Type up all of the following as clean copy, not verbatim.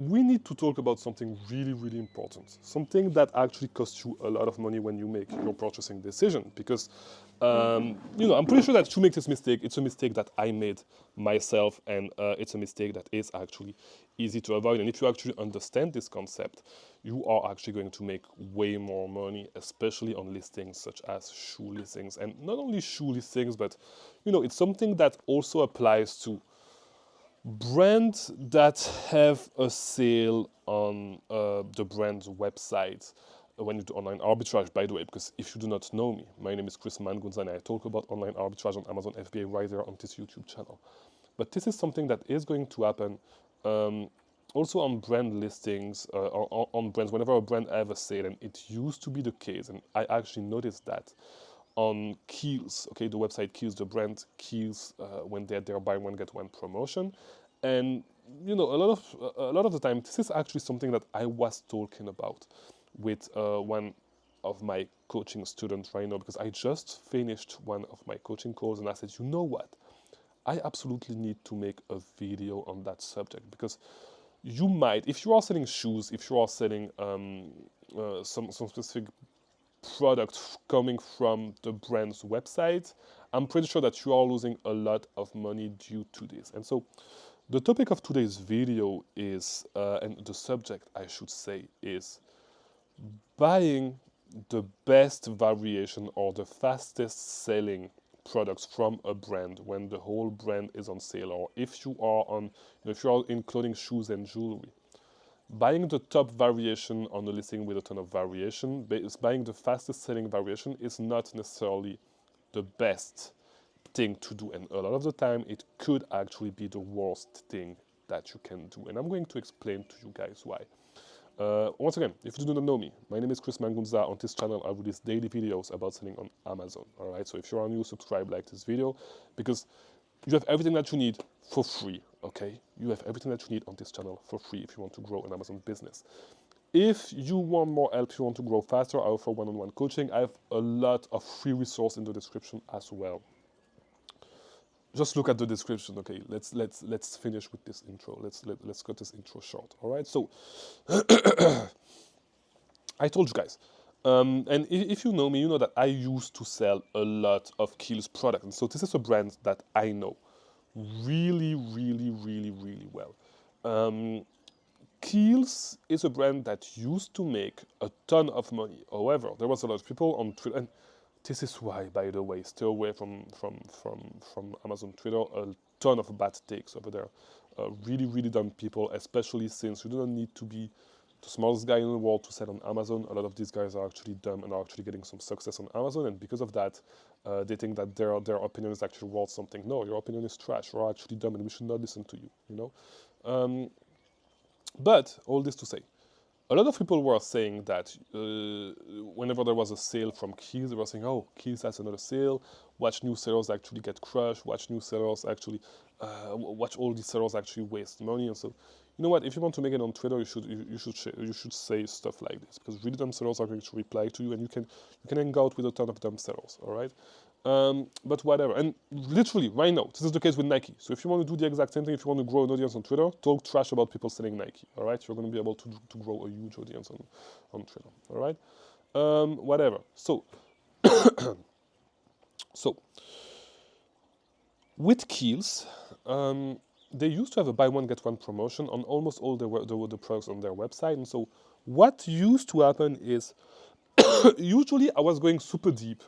we need to talk about something really, really important. Something that actually costs you a lot of money when you make your purchasing decision. Because, I'm pretty sure that to make this mistake, it's a mistake that I made myself, and it's a mistake that is actually easy to avoid. And if you actually understand this concept, you are actually going to make way more money, especially on listings such as shoe listings. And not only shoe listings, but, it's something that also applies to brands that have a sale on the brand's website when you do online arbitrage, by the way, because if you do not know me, my name is Chris Mangunza and I talk about online arbitrage on Amazon FBA right there on this YouTube channel. But this is something that is going to happen also on brand listings, or on brands, whenever a brand have a sale, and it used to be the case, and I actually noticed that on Kiehl's, okay, the website Kiehl's, the brand Kiehl's, when they're there buy one get one promotion, and a lot of the time, this is actually something that I was talking about with one of my coaching students right now, because I just finished one of my coaching calls, and I said, you know what, I absolutely need to make a video on that subject, because you might, if you are selling shoes, if you are selling some specific product coming from the brand's website, I'm pretty sure that you are losing a lot of money due to this. And so the topic of today's video is, and the subject I should say, is buying the best variation or the fastest selling products from a brand when the whole brand is on sale, or if you are on, if you are including shoes and jewelry. Buying the top variation on the listing with a ton of variation, buying the fastest selling variation is not necessarily the best thing to do. And a lot of the time, it could actually be the worst thing that you can do. And I'm going to explain to you guys why. Once again, if you do not know me, my name is Chris Mangunza. On this channel, I release daily videos about selling on Amazon. All right, so if you are new, subscribe, like this video, because you have everything that you need for free, okay? You have everything that you need on this channel for free if you want to grow an Amazon business. If you want more help, if you want to grow faster, I offer one-on-one coaching. I have a lot of free resource in the description as well. Just look at the description, okay? Let's finish with this intro. Let's cut this intro short, all right? So I told you guys, and if you know me, you know that I used to sell a lot of Kiehl's products. And so this is a brand that I know really, really, really, really well. Kiehl's is a brand that used to make a ton of money. However, there was a lot of people on Twitter, and this is why, by the way, stay away from Amazon Twitter. A ton of bad takes over there. Really, really dumb people, especially since you do not need to be the smartest guy in the world to sell on Amazon. A lot of these guys are actually dumb and are actually getting some success on Amazon, and because of that, they think that their opinion is actually worth something. No, your opinion is trash. You're actually dumb, and we should not listen to you. But all this to say, a lot of people were saying that whenever there was a sale from Kiehl's, they were saying, oh, Kiehl's has another sale, watch new sellers actually get crushed, watch new sellers actually, watch all these sellers actually waste money. And so, you know what, if you want to make it on Twitter, you should say stuff like this, because really dumb sellers are going to reply to you, and you can hang out with a ton of dumb sellers, all right? But whatever. And literally, right now, this is the case with Nike. So if you want to do the exact same thing, if you want to grow an audience on Twitter, talk trash about people selling Nike, all right? You're going to be able to grow a huge audience on Twitter, all right? Whatever. So, so with Kiehl's, they used to have a buy one, get one promotion on almost all the products on their website. And so what used to happen is, usually I was going super deep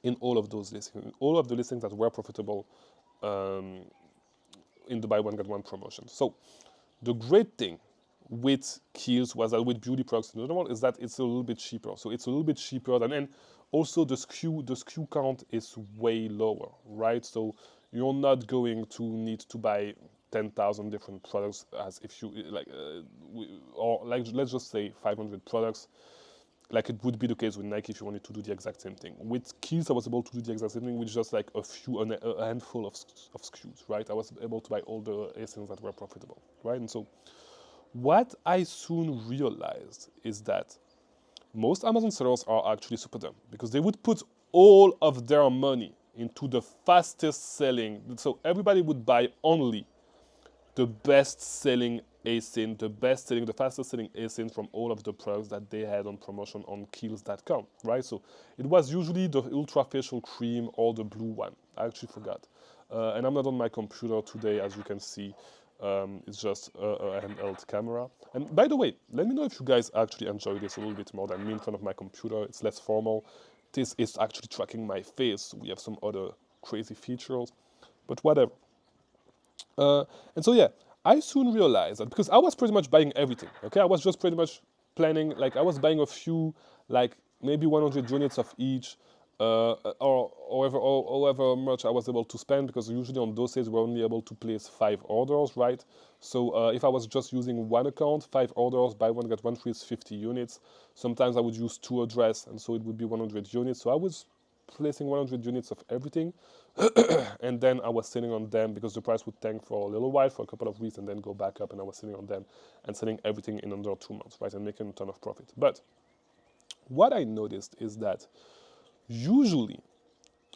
in all of those listings, all of the listings that were profitable in the buy one get one promotion. So the great thing with Kiehl's was that with beauty products in general is that it's a little bit cheaper. So it's a little bit cheaper than, and also the SKU count is way lower, right? So you're not going to need to buy 10,000 different products as if you or like let's just say 500 products, like it would be the case with Nike if you wanted to do the exact same thing. With Kiehl's, I was able to do the exact same thing with just like a handful of SKUs, right? I was able to buy all the essence that were profitable, right? And so what I soon realized is that most Amazon sellers are actually super dumb, because they would put all of their money into the fastest selling. So everybody would buy only the best selling ASIN, the best selling, the fastest selling ASIN from all of the products that they had on promotion on Kills.com, right? So it was usually the Ultra Facial Cream or the blue one. I actually forgot. And I'm not on my computer today, as you can see. It's just a handheld camera. And by the way, let me know if you guys actually enjoy this a little bit more than me in front of my computer. It's less formal. This is actually tracking my face. We have some other crazy features, but whatever. And so yeah, I soon realized that because I was pretty much buying everything. Okay, I was just pretty much planning. Like I was buying a few, like maybe 100 units of each, or however much I was able to spend, because usually on those days we're only able to place 5 orders, right? So if I was just using one account, 5 orders, buy one get one free is 50 units. Sometimes I would use 2 address, and so it would be 100 units. So I was placing 100 units of everything, and then I was sitting on them because the price would tank for a little while, for a couple of weeks, and then go back up, and I was sitting on them and selling everything in under 2 months, right, and making a ton of profit. But what I noticed is that usually,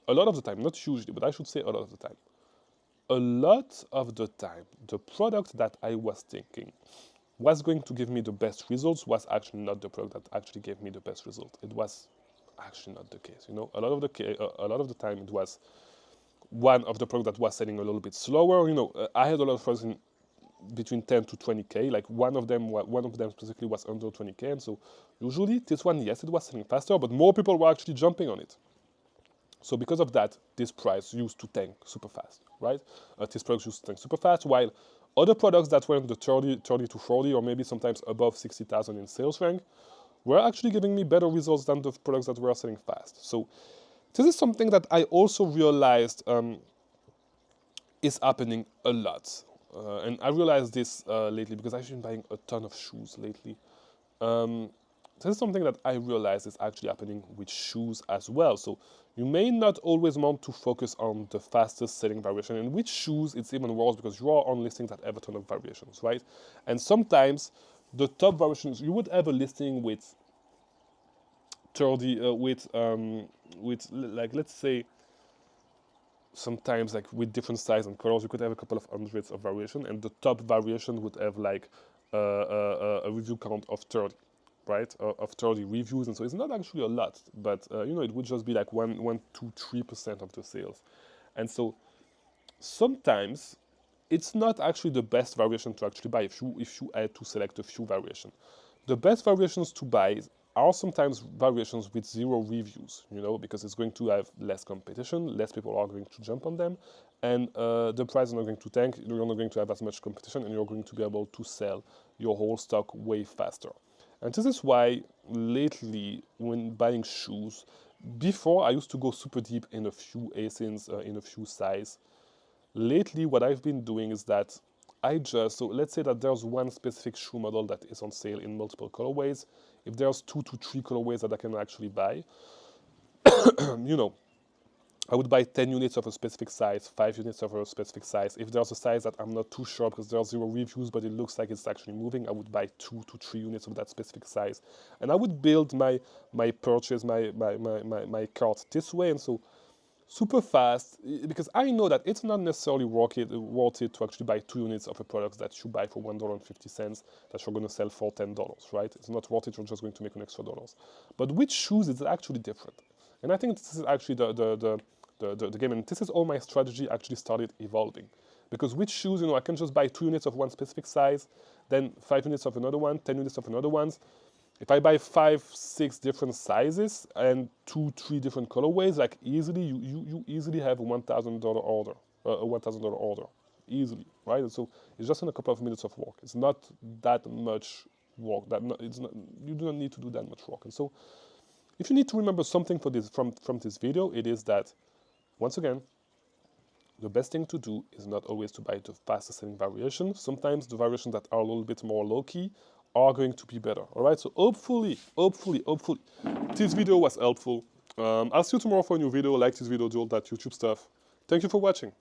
a lot of the time, not usually, but I should say a lot of the time, the product that I was thinking was going to give me the best results was actually not the product that actually gave me the best result. It was actually not the case. You know, a lot of the time it was one of the products that was selling a little bit slower. You know, I had a lot of products in between 10 to 20k. Like one of them specifically was under 20k, and so usually this one, yes, it was selling faster, but more people were actually jumping on it. So because of that, this price used to tank super fast, right? This product used to tank super fast, while other products that were in the 30 to 40, or maybe sometimes above 60,000 in sales rank, were actually giving me better results than the products that were selling fast. So this is something that I also realized is happening a lot. And I realized this lately because I've been buying a ton of shoes lately. This is something that I realized is actually happening with shoes as well. So you may not always want to focus on the fastest selling variation. And with shoes, it's even worse because you are on listings that have a ton of variations, right? And sometimes the top variations, you would have a listing with 30, with like, let's say, sometimes like with different size and colors, you could have a couple of hundreds of variation, and the top variation would have like a review count of 30, right? Of 30 reviews, and so it's not actually a lot, but you know, it would just be like 1, 2, 3% of the sales. And so sometimes it's not actually the best variation to actually buy if you had to select a few variations. The best variations to buy are sometimes variations with 0 reviews, you know, because it's going to have less competition, less people are going to jump on them, and the price is not going to tank, you're not going to have as much competition, and you're going to be able to sell your whole stock way faster. And this is why lately, when buying shoes, before I used to go super deep in a few ASINs, in a few size. Lately, what I've been doing is that so let's say that there's one specific shoe model that is on sale in multiple colorways. If there's 2 to 3 colorways that I can actually buy, you know, I would buy 10 units of a specific size, 5 units of a specific size. If there's a size that I'm not too sure because there are 0 reviews, but it looks like it's actually moving, I would buy 2 to 3 units of that specific size. And I would build my purchase, my cart this way. And so super fast, because I know that it's not necessarily worth it to actually buy 2 units of a product that you buy for $1.50 that you're going to sell for $10, right? It's not worth it, you're just going to make an extra dollars. But with shoes, it's actually different. And I think this is actually the game, and this is all my strategy actually started evolving. Because with shoes, you know, I can just buy 2 units of one specific size, then 5 units of another one, 10 units of another one. If I buy 5, 6 different sizes and 2, 3 different colorways, like easily, you easily have a $1,000 order, a $1,000 order, easily, right? And so it's just in a couple of minutes of work. It's not that much work. You do not need to do that much work. And so, if you need to remember something for this from this video, it is that, once again, the best thing to do is not always to buy the fastest selling variation. Sometimes the variations that are a little bit more low-key are going to be better. All right, so hopefully, this video was helpful. I'll see you tomorrow for a new video. Like this video, do all that YouTube stuff. Thank you for watching.